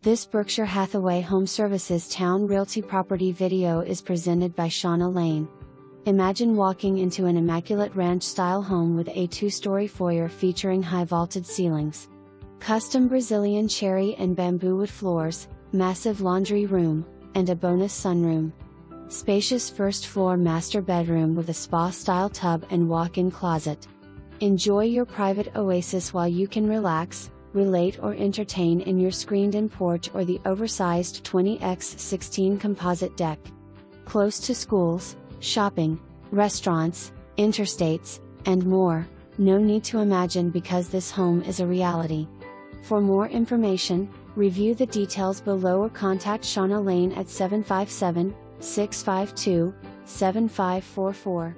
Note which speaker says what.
Speaker 1: This Berkshire Hathaway HomeServices Towne Realty property video is presented by Shauna Lane. Imagine walking into an immaculate ranch-style home with a 2-story foyer featuring high vaulted ceilings, custom Brazilian cherry and bamboo wood floors, massive laundry room, and a bonus sunroom. Spacious first-floor master bedroom with a spa-style tub and walk-in closet. Enjoy your private oasis while you can relax, relate or entertain in your screened-in porch or the oversized 20x16 composite deck. Close to schools, shopping, restaurants, interstates, and more, no need to imagine because this home is a reality. For more information, review the details below or contact Shauna Lane at 757-652-7544.